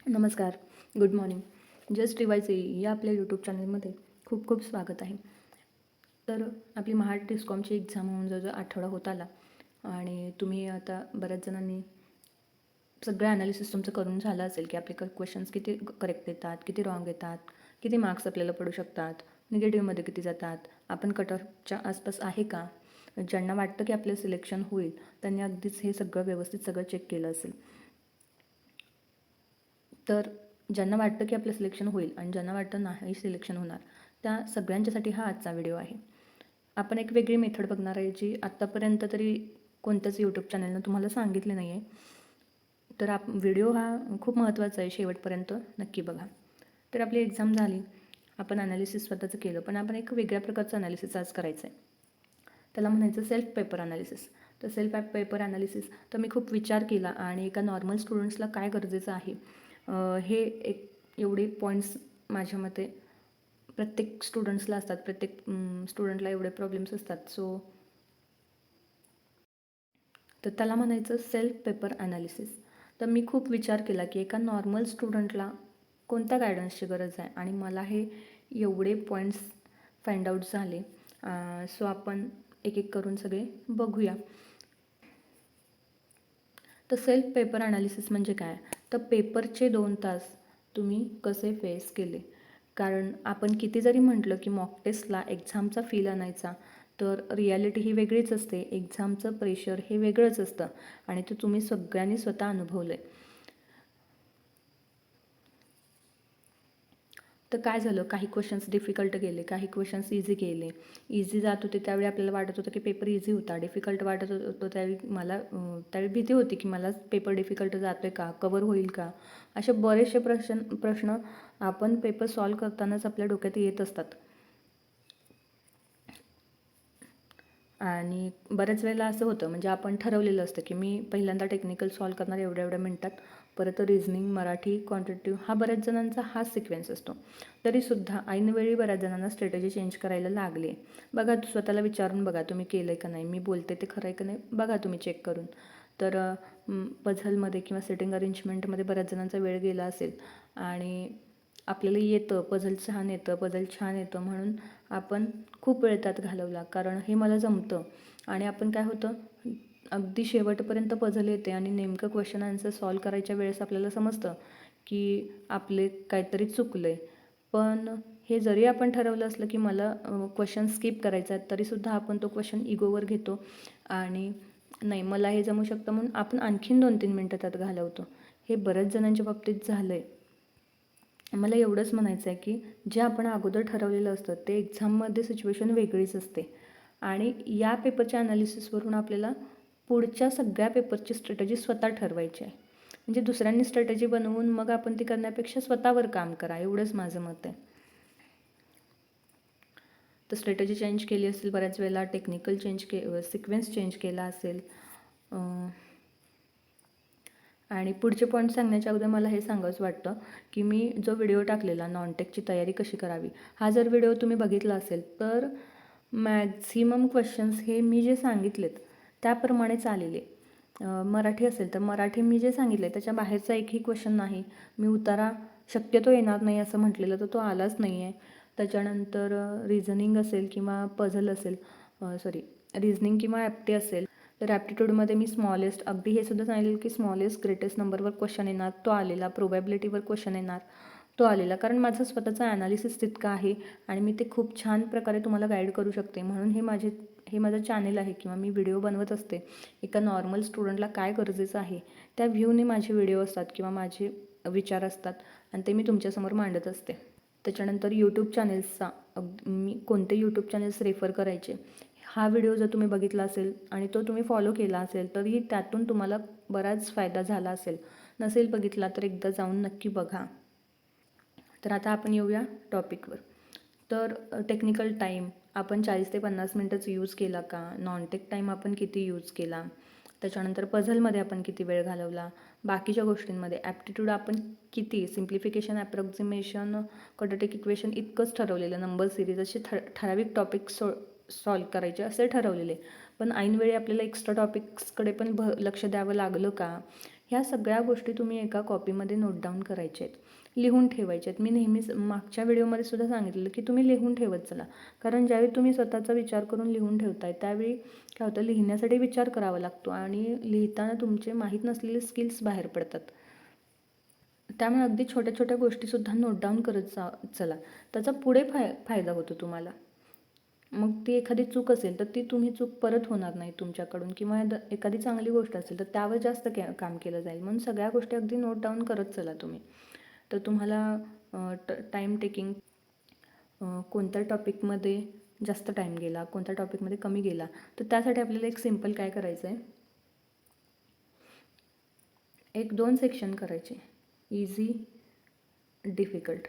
नमस्कार, good morning. Just revise या आपल्या यूट्यूब चॅनलमध्ये खूप खूप स्वागत आहे. तर आपली महाड डिस्कॉमची एक्झाम होऊन जवळजवळ आठवडा होत आला आणि तुम्ही आता बऱ्याच जणांनी सगळं ॲनालिसिस तुमचं करून झालं असेल की आपले क्वेश्चन्स किती करेक्ट येतात, किती रॉंग येतात, किती मार्क्स आपल्याला पडू शकतात, निगेटिव्हमध्ये किती जातात, आपण कट ऑफच्या आसपास आहे का. ज्यांना वाटतं की आपलं सिलेक्शन होईल त्यांनी अगदीच हे सगळं व्यवस्थित सगळं चेक केलं असेल. तर ज्यांना वाटतं की आपलं सिलेक्शन होईल आणि ज्यांना वाटतं नाही सिलेक्शन होणार, त्या सगळ्यांच्यासाठी हा आजचा व्हिडिओ आहे. आपण एक वेगळी मेथड बघणार आहे जी आत्तापर्यंत तरी कोणत्याच यूट्यूब चॅनलनं तुम्हाला सांगितले नाही आहे. तर व्हिडिओ हा खूप महत्त्वाचा आहे, शेवटपर्यंत नक्की बघा. तर आपली एक्झाम झाली, आपण ॲनालिसिस स्वतःचं केलं, पण आपण एक वेगळ्या प्रकारचं ॲनालिसिस आज करायचं आहे. त्याला म्हणायचं सेल्फ पेपर ॲनालिसिस. तर सेल्फ पेपर ॲनालिसिस तर मी खूप विचार केला आणि एका नॉर्मल स्टुडंट्सला काय गरजेचं आहे, हे एक एवढे पॉईंट्स माझ्या मते प्रत्येक स्टुडंट्सला असतात, प्रत्येक स्टुडंटला एवढे प्रॉब्लेम्स असतात. तर त्याला म्हणायचं सेल्फ पेपर ॲनालिसिस. तर मी खूप विचार केला की एका नॉर्मल स्टुडंटला कोणत्या गायडन्सची गरज आहे आणि मला हे एवढे पॉईंट्स फाइंड आऊट झाले. सो आपण एक एक करून सगळे बघूया. तर सेल्फ पेपर ॲनालिसिस म्हणजे काय, तर पेपरचे 2 तास तुम्ही कसे फेस केले. कारण आपण किती जरी म्हटलं की मॉक टेस्टला एक्झामचा फील आणायचा, तर रिॲलिटी ही वेगळीच असते. एक्झामचं प्रेशर हे वेगळंच असतं आणि ते तुम्ही सगळ्यांनी स्वतः अनुभवलं आहे. तर काय झालं, काही क्वेश्चन्स डिफिकल्ट गेले, काही क्वेश्चन्स इझी गेले. इझी जात होते त्यावेळी आपल्याला वाटत होतं की पेपर इझी होता. डिफिकल्ट वाटत होतं त्यावेळी मला त्यावेळी भीती होती की मला पेपर डिफिकल्ट जातो आहे का, कवर होईल का. असे बरेचसे प्रश्न आपण पेपर सॉल्व करतानाच आपल्या डोक्यात येत असतात. आणि बऱ्याच वेळेला असं होतं, म्हणजे आपण ठरवलेलं असतं की मी पहिल्यांदा टेक्निकल सॉल्व करणार एवढ्या एवढ्या मिनटात, परत रिझनिंग, मराठी, क्वांटिटेटिव्ह हा बऱ्याच जणांचा हाच सिक्वेन्स असतो. तरीसुद्धा ऐनवेळी बऱ्याच जणांना स्ट्रॅटेजी चेंज करायला लागली. बघा, स्वतःला विचारून बघा तुम्ही केलं आहे का नाही, मी बोलते ते खरं आहे का नाही, बघा तुम्ही चेक करून. तर पझलमध्ये किंवा सेटिंग अरेंजमेंटमध्ये बऱ्याच जणांचा वेळ गेला असेल आणि आपल्याला येतं, पझल छान येतं म्हणून आपण खूप वेळ त्यात घालवला, कारण हे मला जमतं. आणि आपण काय होतं, अगदी शेवटपर्यंत पझल येते आणि नेमकं क्वेश्चन आन्सर सॉल्व करायच्या वेळेस आपल्याला समजतं की आपले काहीतरी चुकलं आहे. पण हे जरी आपण ठरवलं असलं की मला क्वेश्चन स्किप करायचा आहे, तरीसुद्धा आपण तो क्वेश्चन इगोवर घेतो आणि नाही मला हे जमू शकतं म्हणून आपण आणखीन 2-3 मिनटं त्यात घालवतो. हे बऱ्याच जणांच्या बाबतीत झालं आहे. मला एवढंच म्हणायचं आहे की जे आपण अगोदर ठरवलेलं असतं ते एक्झाममध्ये सिच्युएशन वेगळीच असते आणि या पेपरच्या ॲनालिसिसवरून आपल्याला पुढच्या सगळ्या पेपरची स्ट्रॅटेजी स्वतः ठरवायची आहे. म्हणजे दुसऱ्यांनी स्ट्रॅटेजी बनवून मग आपण ती करण्यापेक्षा स्वतःवर काम करा, एवढंच माझं मत आहे. तर स्ट्रॅटेजी चेंज केली असेल बऱ्याच वेळेला, टेक्निकल सिक्वेन्स चेंज केला असेल. आणि पुढचे पॉईंट सांगण्याच्या अगोदर मला हे सांगावंच वाटतं की मी जो व्हिडिओ टाकलेला नॉनटेकची तयारी कशी करावी, हा जर व्हिडिओ तुम्ही बघितला असेल तर मॅक्झिमम क्वेश्चन्स हे मी जे सांगितलेत त्याप्रमाणेच आलेले. मराठी असेल तर मराठी मी जे सांगितले त्याच्या बाहेरचा एकही क्वेश्चन नाही. मी उतारा शक्यतो येणार नाही असं म्हटलेलं, तर तो आलाच नाही आहे. त्याच्यानंतर रिझनिंग असेल किंवा पझल असेल, रिझनिंग किंवा ॲप्टी असेल, तर ॲप्टिट्यूडमध्ये मी स्मॉलेस्ट, अगदी हे सुद्धा सांगितलं की स्मॉलेस्ट ग्रेटेस्ट नंबरवर क्वेश्चन येणार, तो आलेला. प्रोबॅबिलिटीवर क्वेश्चन येणार, तो आलेला. कारण माझं स्वतःचं ॲनालिसिस तितकं आहे आणि मी ते खूप छान प्रकारे तुम्हाला गाईड करू शकते. म्हणून हे माझं चॅनेल आहे किंवा मी व्हिडिओ बनवत असते. एका नॉर्मल स्टुडंटला काय गरजेचं आहे त्या व्ह्यूने माझे व्हिडिओ असतात किंवा माझे विचार असतात आणि ते मी तुमच्यासमोर मांडत असते. त्याच्यानंतर यूट्यूब चॅनेल्सचा मी कोणते यूट्यूब चॅनेल्स रेफर करायचे, हा व्हिडिओ जर तुम्ही बघितला असेल आणि तो तुम्ही फॉलो केला असेल तरी त्यातून तुम्हाला बराच फायदा झाला असेल. नसेल बघितला तर एकदा जाऊन नक्की बघा. तर आता आपण येऊया टॉपिकवर. तर टेक्निकल टाईम आपण 40 ते 50 मिनटंच यूज केला का, नॉनटेक टाईम आपण किती यूज केला, त्याच्यानंतर पझलमध्ये आपण किती वेळ घालवला, बाकीच्या गोष्टींमध्ये ॲप्टिट्यूड आपण किती, सिम्प्लिफिकेशन, ॲप्रॉक्झिमेशन, क्वाड्रॅटिक इक्वेशन इतकंच ठरवलेलं, नंबर सिरीज असे ठराविक टॉपिक सॉल्व करायचे असे ठरवलेले. पण ऐनवेळी आपल्याला एक्स्ट्रा टॉपिक्सकडे पण लक्ष द्यावं लागलं का, ह्या सगळ्या गोष्टी तुम्ही एका कॉपीमध्ये नोट डाऊन करायच्या आहेत, लिहून ठेवायचे आहेत. मी नेहमीच मागच्या व्हिडिओमध्ये सुद्धा सांगितलेलं की तुम्ही लिहून ठेवत चला, कारण ज्यावेळी तुम्ही स्वतःचा विचार करून लिहून ठेवताय त्यावेळी काय होतं, लिहिण्यासाठी विचार करावा लागतो आणि लिहिताना तुमचे माहीत नसलेले स्किल्स बाहेर पडतात. त्यामुळे अगदी छोट्या छोट्या गोष्टीसुद्धा नोट डाऊन करत चला, त्याचा पुढे फायदा होतो तुम्हाला. मग ती एखादी चूक असेल तर ती तुम्ही चूक परत होणार नाही तुमच्याकडून, किंवा एखादी चांगली गोष्ट असेल तर त्यावर जास्त काम केलं जाईल. म्हणून सगळ्या गोष्टी अगदी नोट डाऊन करत चला तुम्ही. तर तुम्हाला टाईम टेकिंग, कोणत्या टॉपिकमध्ये जास्त टाईम गेला, कोणत्या टॉपिकमध्ये कमी गेला, तर त्यासाठी आपल्याला एक सिम्पल काय करायचं आहे, 1-2 सेक्शन करायचे, इझी, डिफिकल्ट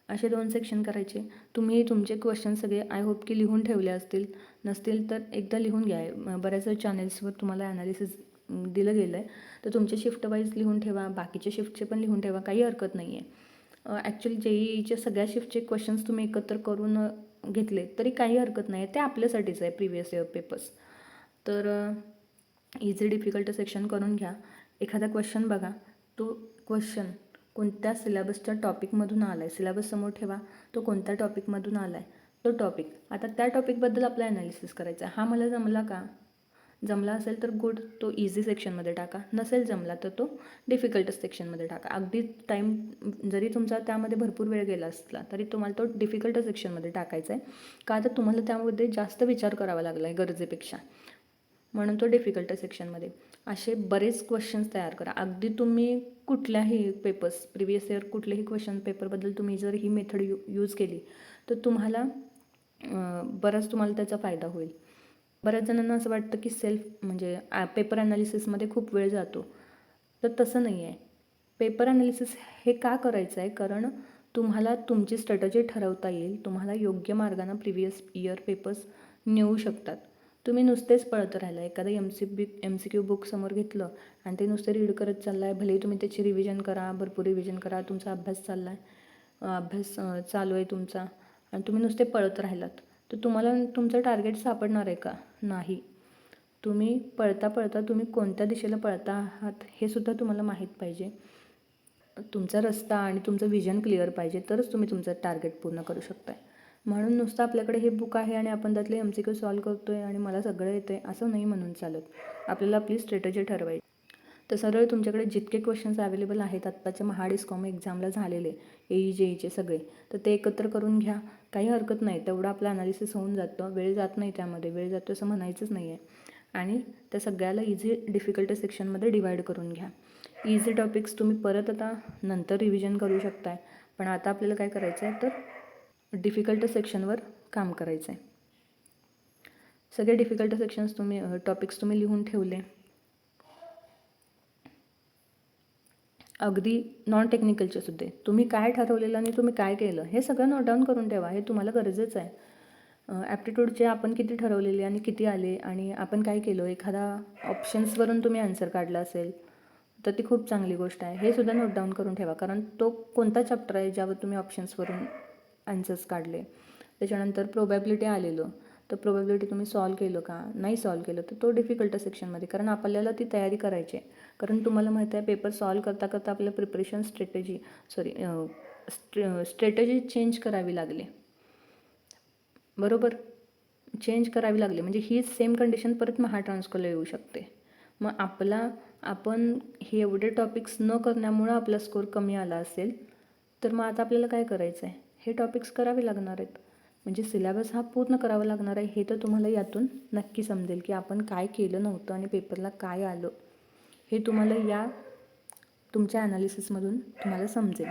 असे 2 सेक्शन करायचे. तुम्ही तुमचे क्वेश्चन सगळे आय होप की लिहून ठेवले असतील, नसतील तर एकदा लिहून घ्या. बऱ्याच चॅनेल्सवर तुम्हाला ॲनालिसिस दिलं गेलं आहे, तर तुमचे शिफ्ट वाईज लिहून ठेवा, बाकीचे शिफ्टचे पण लिहून ठेवा, काही हरकत नाही आहे. ॲक्च्युली JEEच्या सगळ्या शिफ्टचे क्वेश्चन्स तुम्ही एकत्र करून घेतले तरी काही हरकत नाही आहे, ते आपल्यासाठीच आहे, प्रिवियस इयर पेपर्स. तर इझी डिफिकल्ट सेक्शन करून घ्या. एखादा क्वेश्चन बघा, तो क्वेश्चन कोणत्या सिलेबसच्या टॉपिकमधून आला आहे, सिलेबस समोर ठेवा, तो कोणत्या टॉपिकमधून आला आहे तो टॉपिक. आता त्या टॉपिकबद्दल आपला ॲनालिसिस करायचा आहे. हा मला जमला का? जमला असेल तर गुड, तो इझी सेक्शनमध्ये टाका. नसेल जमला तर तो डिफिकल्ट सेक्शनमध्ये टाका. अगदी टाईम जरी तुमचा त्यामध्ये भरपूर वेळ गेला असला तरी तुम्हाला तो डिफिकल्ट सेक्शनमध्ये टाकायचा आहे. का तर तुम्हाला त्यामध्ये जास्त विचार करावा लागला आहे गरजेपेक्षा, म्हणून तो डिफिकल्ट सेक्शनमध्ये. असे बरेच क्वेश्चन्स तयार करा. अगदी तुम्ही कुठल्याही पेपर्स, प्रिवियस इयर कुठलेही क्वेश्चन पेपरबद्दल तुम्ही जर ही मेथड यूज केली तर तुम्हाला बराच तुम्हाला त्याचा फायदा होईल. बऱ्याच जणांना असं वाटतं की म्हणजे पेपर ॲनालिसिसमध्ये खूप वेळ जातो, तर तसं नाही आहे. पेपर ॲनालिसिस हे का करायचं आहे, कारण तुम्हाला तुमची स्ट्रॅटजी ठरवता येईल, तुम्हाला योग्य मार्गाने प्रिवियस इयर पेपर्स नेऊ शकतात. तुम्ही नुसतेच पळत राहिला, एखादं MCQ बुक समोर घेतलं आणि ते नुसते रीड करत चालला आहे, भलेही तुम्ही त्याची रिव्हिजन करा, भरपूर रिव्हिजन करा, तुमचा अभ्यास चालला आहे, अभ्यास चालू आहे तुमचा, आणि तुम्ही नुसते पळत राहिलात, तर तुम्हाला तुमचं टार्गेट सापडणार आहे का? नाही. तुम्ही पळता पळता तुम्ही कोणत्या दिशेला पळता आहात हे सुद्धा तुम्हाला माहीत पाहिजे. तुमचा रस्ता आणि तुमचं विजन क्लिअर पाहिजे, तरच तुम्ही तुमचं टार्गेट पूर्ण करू शकताय. म्हणून नुसतं आपल्याकडे हे बुक आहे आणि आपण त्यातले MCQ सॉल्व करतो आहे आणि मला सगळं येतं आहे असं नाही म्हणून चालत. आपल्याला आपली स्ट्रॅटेजी ठरवायची. तर सरळ तुमच्याकडे जितके क्वेश्चन्स अवेलेबल आहेत आत्ताच्या महाडिस्कॉम एक्झामला झालेले, JEEचे सगळे, तर ते एकत्र करून घ्या. काही हरकत नाही, तेवढं आपलं ॲनालिसिस होऊन जातं, वेळ जात नाही, त्यामध्ये वेळ जातो असं म्हणायचंच नाही आहे. आणि त्या सगळ्याला इझी डिफिकल्ट सेक्शनमध्ये डिवाईड करून घ्या. इझी टॉपिक्स तुम्ही परत आता नंतर रिव्हिजन करू शकताय, पण आता आपल्याला काय करायचं आहे तर डिफिकल्ट सेक्शनवर काम करायचं आहे. सगळे डिफिकल्ट सेक्शन्स टॉपिक्स तुम्ही लिहून ठेवले. अगदी नॉन टेक्निकलचे सुद्धा तुम्ही काय ठरवलेलं आणि तुम्ही काय केलं हे सगळं नोट डाऊन करून ठेवा, हे तुम्हाला गरजेचं आहे. ॲप्टिट्यूडचे आपण किती ठरवलेले आणि किती आले आणि आपण काय केलं, एखादा ऑप्शन्सवरून तुम्ही आन्सर काढला असेल तर ती खूप चांगली गोष्ट आहे, हे सुद्धा नोट डाऊन करून ठेवा. कारण तो कोणता चॅप्टर आहे ज्यावर तुम्ही ऑप्शन्सवरून आन्सर्स काढले. त्याच्यानंतर प्रोबॅबिलिटी आलेलं, तर प्रोबॅबिलिटी तुम्ही सॉल्व केलं का, नाही सॉल्व केलं तर तो डिफिकल्ट सेक्शनमध्ये, कारण आपल्याला ती तयारी करायची आहे. कारण तुम्हाला माहीत आहे पेपर सॉल्व करता करता आपल्या प्रिपरेशन स्ट्रॅटेजी चेंज करावी लागली, बरोबर, चेंज करावी लागली, म्हणजे ही सेम कंडिशन परत महाट्रान्सकोला येऊ शकते. मग आपण हे एवढे टॉपिक्स न करण्यामुळं आपला स्कोर कमी आला असेल, तर मग आता आपल्याला काय करायचं आहे, हे टॉपिक्स करावे लागणार आहेत. म्हणजे सिलेबस हा पूर्ण करावा लागणार आहे. हे तर तुम्हाला यातून नक्की समजेल की आपण काय केलं नव्हतं आणि पेपरला काय आलं, हे तुम्हाला तुमच्या ॲनालिसिसमधून तुम्हाला समजेल.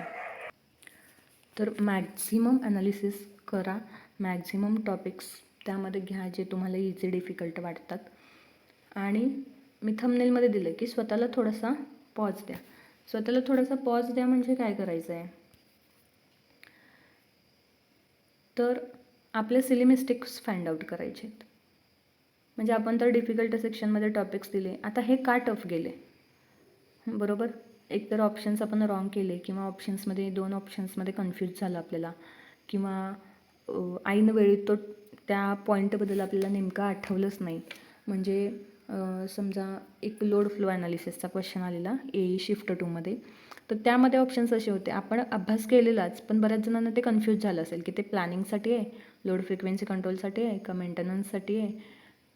तर मॅक्झिमम ॲनालिसिस करा, मॅक्झिमम टॉपिक्स त्यामध्ये घ्या जे तुम्हाला इझी डिफिकल्ट वाटतात. आणि मी थंबनेलमध्ये दिलं की स्वतःला थोडासा पॉज द्या. स्वतःला थोडासा पॉज द्या म्हणजे काय करायचं आहे, तर आपल्या सिली मिस्टेक्स फाइंड आउट करायचे आहेत. म्हणजे आपण तर डिफिकल्ट सेक्शनमध्ये टॉपिक्स दिले, आता हे का टफ गेले, बरोबर. एकतर ऑप्शन्स आपण रॉंग केले, किंवा ऑप्शन्समध्ये 2 ऑप्शन्समध्ये कन्फ्यूज झालं आपल्याला, किंवा ऐन वेळी तो त्या पॉईंटबद्दल आपल्याला नेमकं आठवलंच नाही. म्हणजे समजा एक लोड फ्लो ॲनालिसिसचा क्वेश्चन आलेला शिफ्ट 2मध्ये. तर त्यामध्ये ऑप्शन्स असे होते, आपण अभ्यास केलेलाच पण बऱ्याच जणांना ते कन्फ्यूज झालं असेल की ते प्लॅनिंगसाठी आहे, लोड फ्रिक्वेन्सी कंट्रोलसाठी आहे, का मेंटेनन्ससाठी आहे,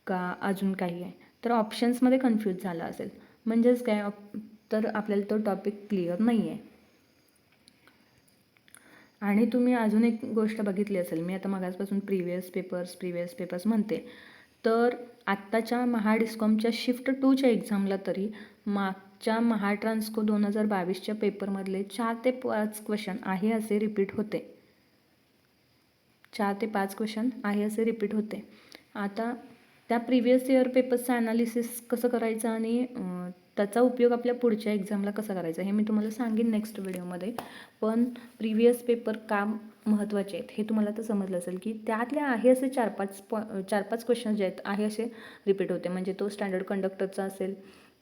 का अजून काही आहे. तर ऑप्शन्समध्ये कन्फ्यूज झाला असेल, म्हणजेच काय तर आपल्याला तो टॉपिक क्लिअर नाही आहे. आणि तुम्ही अजून एक गोष्ट बघितली असेल, मी आता मागासपासून प्रिव्हियस पेपर्स म्हणते. तर आत्ताच्या महाडिस्कॉमच्या शिफ्ट 2च्या एक्झामला तरी मागच्या महाट्रान्सको 2022च्या पेपरमधले 4 ते 5 क्वेश्चन आहे असे रिपीट होते. 4 ते 5 क्वेश्चन आहे असे रिपीट होते. आता त्या प्रिव्हियस इयर पेपर्सचं ॲनालिसिस कसं करायचं आणि त्याचा उपयोग आपल्या पुढच्या एक्झामला कसा करायचा हे मी तुम्हाला सांगेन नेक्स्ट व्हिडिओमध्ये. पण प्रिव्हियस पेपर का महत्त्वाचे आहेत हे तुम्हाला तर समजलं असेल की त्यातले आहे असे 4-5 क्वेश्चन जे आहेत आहे असे रिपीट होते. म्हणजे तो स्टँडर्ड कंडक्टरचा असेल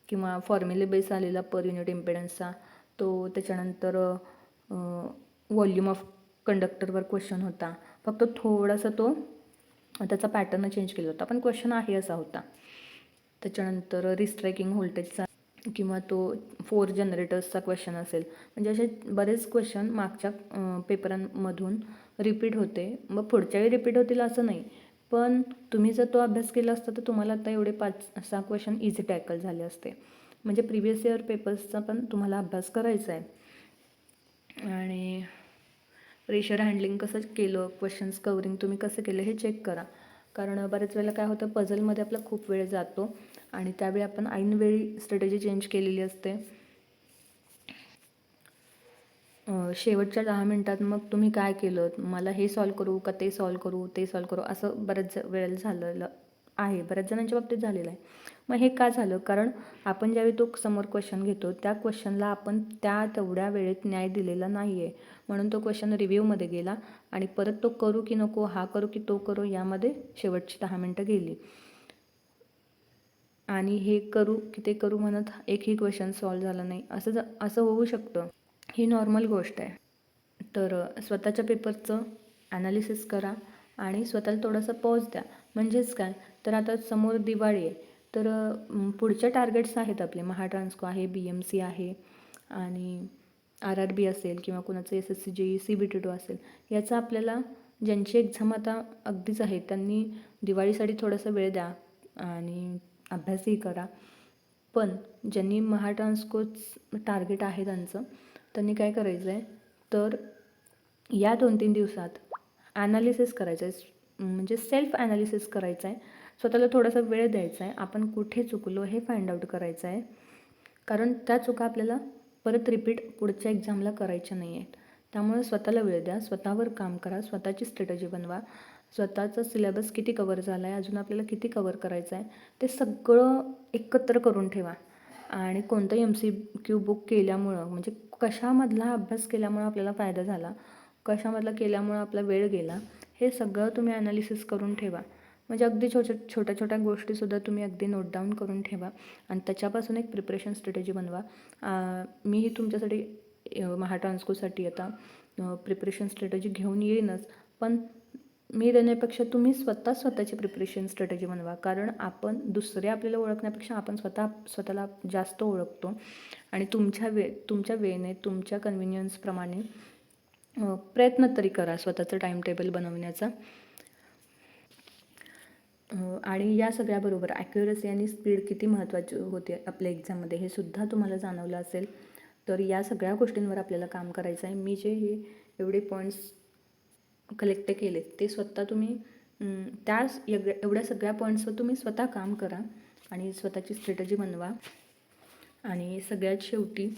किंवा फॉर्म्युले बेस आलेला पर युनिट इम्पेडन्सचा, तो त्याच्यानंतर व्हॉल्यूम ऑफ कंडक्टरवर क्वेश्चन होता. फक्त थोडासा तो त्याचा पॅटर्न चेंज केला होता, पण क्वेश्चन आहे असा होता. त्याच्यानंतर रिस्ट्रायकिंग व्होल्टेजचा किंवा तो 4 जनरेटर्सचा क्वेश्चन असेल. म्हणजे असे बरेच क्वेश्चन मागच्या पेपरांमधून रिपीट होते. मग पुढच्याही रिपीट होतील असं नाही, पण तुम्ही जर तो अभ्यास केला असता तर तुम्हाला आता एवढे 5-6 क्वेश्चन इझी टॅकल झाले असते. म्हणजे प्रिव्हियस इयर पेपर्सचा पण तुम्हाला अभ्यास करायचा आहे. आणि प्रेशर हँडलिंग कसं केलं, क्वेश्चन्स कवरिंग तुम्ही कसं केलं हे चेक करा. कारण बऱ्याच वेळेला काय होतं, पझलमध्ये आपला खूप वेळ जातो आणि त्यावेळी आपण ऐनवेळी स्ट्रॅटेजी चेंज केलेली असते. शेवटच्या 10 मिनटात मग तुम्ही काय केलं, मला हे सॉल्व करू का ते सॉल्व करू असं बऱ्याच वेळेला झालेलं आहे, बऱ्याच जणांच्या बाबतीत झालेलं आहे. मग हे का झालं, कारण आपण ज्यावेळी तो समोर क्वेश्चन घेतो त्या क्वेश्चनला आपण तेवढ्या वेळेत न्याय दिलेला नाही आहे, म्हणून तो क्वेश्चन रिव्ह्यूमध्ये गेला आणि परत तो करू की नको, हा करू की तो करू यामध्ये शेवटची 10 मिनटं गेली. आणि हे करू की ते करू म्हणत एकही क्वेश्चन सॉल्व झाला नाही, असं होऊ शकतं. ही नॉर्मल गोष्ट आहे. तर स्वतःच्या पेपरचं ॲनालिसिस करा आणि स्वतःला थोडासा पॉज द्या. म्हणजेच काय, तर आता समोर दिवाळी आहे, तर पुढच्या टार्गेट्स आहेत आपले. महाट्रान्सको आहे, BMC आहे आणि RRB असेल किंवा कुणाचं SSC JEE CBT2 असेल. याचा आपल्याला ज्यांची एक्झाम आता अगदीच आहे त्यांनी दिवाळीसाठी थोडासा वेळ द्या आणि अभ्यासही करा. पण ज्यांनी महाट्रान्सकोच टार्गेट आहे त्यांनी काय करायचं आहे, तर या 2-3 दिवसात ॲनालिसिस करायचं आहे. म्हणजे सेल्फ ॲनालिसिस करायचं आहे. स्वतःला थोडासा वेळ द्यायचा आहे. आपण कुठे चुकलो हे फाइंड आउट करायचं आहे. कारण त्या चुका आपल्याला परत रिपीट पुढच्या एक्झामला करायच्या नाही आहेत. त्यामुळे स्वतःला वेळ द्या, स्वतःवर काम करा, स्वतःची स्ट्रॅटेजी बनवा. स्वतःचा सिलेबस किती कवर झाला आहे, अजून आपल्याला किती कवर करायचं आहे, ते सगळं एकत्र करून ठेवा. आणि कोणतं MCQ बुक केल्यामुळं, म्हणजे कशामधला अभ्यास केल्यामुळं आपल्याला फायदा झाला, कशामधला केल्यामुळं आपला वेळ गेला, हे सगळं तुम्ही ॲनालिसिस करून ठेवा. म्हणजे अगदी छोट्या छोट्या गोष्टीसुद्धा तुम्ही अगदी नोट डाऊन करून ठेवा आणि त्याच्यापासून एक प्रिपरेशन स्ट्रॅटेजी बनवा. मीही तुमच्यासाठी महाट्रान्सकोसाठी आता प्रिपरेशन स्ट्रॅटेजी घेऊन येईनच, पण मी देण्यापेक्षा तुम्ही स्वतःची प्रिपरेशन स्ट्रॅटेजी बनवा. कारण आपण दुसरे आपल्याला ओळखण्यापेक्षा आपण स्वतःला जास्त ओळखतो आणि तुमच्या वेळेने, तुमच्या कन्व्हिनियन्सप्रमाणे प्रयत्न तरी करा स्वतःचं टाईम टेबल बनवण्याचा. आणि या सगळ्याबरोबर ॲक्युरसी आणि स्पीड किती महत्त्वाची होते आपल्या एक्झाममध्ये हे सुद्धा तुम्हाला जाणवलं असेल. तर या सगळ्या गोष्टींवर आपल्याला काम करायचं आहे. मी जे हे एवढे पॉईंट्स कलेक्ट केले ते स्वतः तुम्ही एवढ्या सगळ्या पॉईंट्सवर तुम्ही स्वतः काम करा आणि स्वतःची स्ट्रॅटेजी बनवा. आणि सगळ्यात शेवटी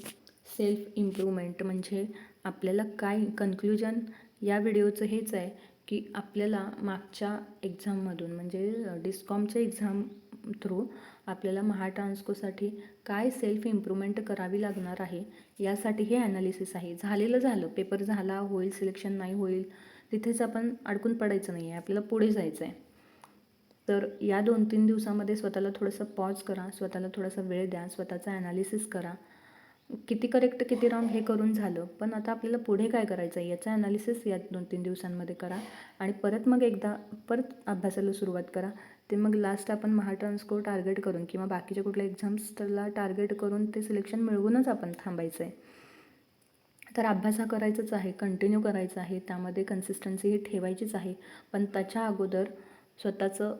सेल्फ इम्प्रूव्हमेंट म्हणजे आपल्याला काय कन्क्ल्युजन या व्हिडिओचं हेच आहे की आपल्याला मागच्या एक्झाममधून म्हणजे डिस्कॉमच्या एक्झाम थ्रू आपल्याला महाट्रान्सकोसाठी काय सेल्फ इम्प्रूव्हमेंट करावी लागणार आहे यासाठी हे ॲनालिसिस आहे. झालं पेपर झाला, होईल सिलेक्शन नाही होईल तिथेच आपण अडकून पडायचं नाही आहे, आपल्याला पुढे जायचं आहे. तर या 2-3 दिवसामध्ये स्वतःला थोडंसं पॉज करा, स्वतःला थोडासा वेळ द्या, स्वतःचं ॲनालिसिस करा. किती करेक्ट किती रॉंग हे करून झालं, पण आता आपल्याला पुढे काय करायचं आहे याचं ॲनालिसिस या 2-3 दिवसांमध्ये करा आणि परत अभ्यासाला सुरुवात करा. ते मग लास्ट आपण महाट्रान्सको टार्गेट करून किंवा बाकीच्या कुठल्या एक्झाम्सला टार्गेट करून ते सिलेक्शन मिळवूनच आपण थांबायचं आहे. तर अभ्यास हा करायचाच आहे, कंटिन्यू करायचा आहे, त्यामध्ये कन्सिस्टन्सी ही ठेवायचीच आहे. पण त्याच्या अगोदर स्वतःचं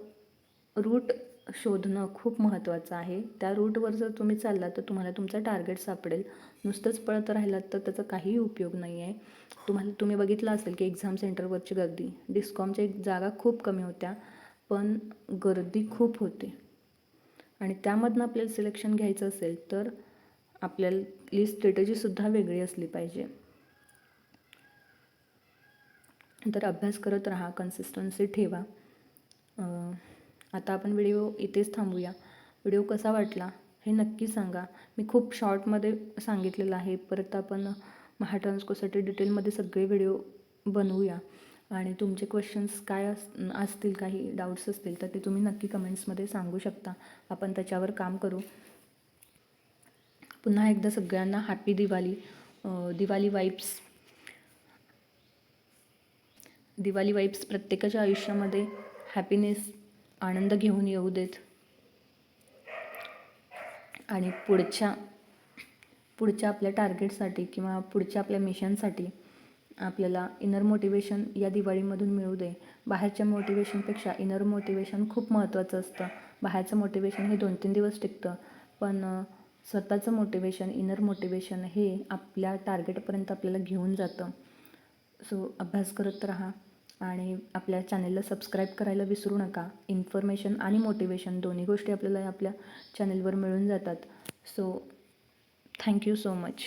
रूट शोधणं खूप महत्त्वाचं आहे. त्या रूटवर जर तुम्ही चाललात तर तुम्हाला तुमचा टार्गेट सापडेल. नुसतंच पळत राहिलात तर त्याचा काहीही उपयोग नाही आहे. तुम्ही बघितलं असेल की एक्झाम सेंटरवरची गर्दी, डिस्कॉमच्या जागा खूप कमी होत्या पण गर्दी खूप होती आणि त्यामधनं आपल्याला सिलेक्शन घ्यायचं असेल तर आपल्याला स्ट्रॅटेजीसुद्धा वेगळी असली पाहिजे. तर अभ्यास करत राहा, कन्सिस्टन्सी ठेवा. आता आपण व्हिडिओ इथेच थांबूया. व्हिडिओ कसा वाटला हे नक्की सांगा. मी खूप शॉर्टमध्ये सांगितलेलं आहे. परत आपण महाट्रान्सकोसाठी डिटेलमध्ये सगळे व्हिडिओ बनवूया आणि तुमचे क्वेश्चन्स काय असतील, काही डाऊट्स असतील तर ते तुम्ही नक्की कमेंट्समध्ये सांगू शकता. आपण त्याच्यावर काम करू. पुन्हा एकदा सगळ्यांना हॅपी दिवाळी. दिवाळी वाईब्स प्रत्येकाच्या आयुष्यामध्ये हॅपीनेस, आनंद घेऊन येऊ देत आणि पुढच्या आपल्या टार्गेटसाठी किंवा पुढच्या आपल्या मिशनसाठी आपल्याला इनर मोटिवेशन या दिवाळीमधून मिळू दे. बाहेरच्या मोटिवेशनपेक्षा इनर मोटिवेशन खूप महत्त्वाचं असतं. बाहेरचं मोटिवेशन हे 2-3 दिवस टिकतं, पण स्वतःचं मोटिवेशन, इनर मोटिवेशन हे आपल्या टार्गेटपर्यंत आपल्याला घेऊन जातं. सो अभ्यास करत राहा आणि आपल्या चॅनेलला सबस्क्राईब करायला विसरू नका. इन्फॉर्मेशन आणि मोटिवेशन दोन्ही गोष्टी आपल्याला आपल्या चॅनेलवर मिळून जातात. So thank you so much.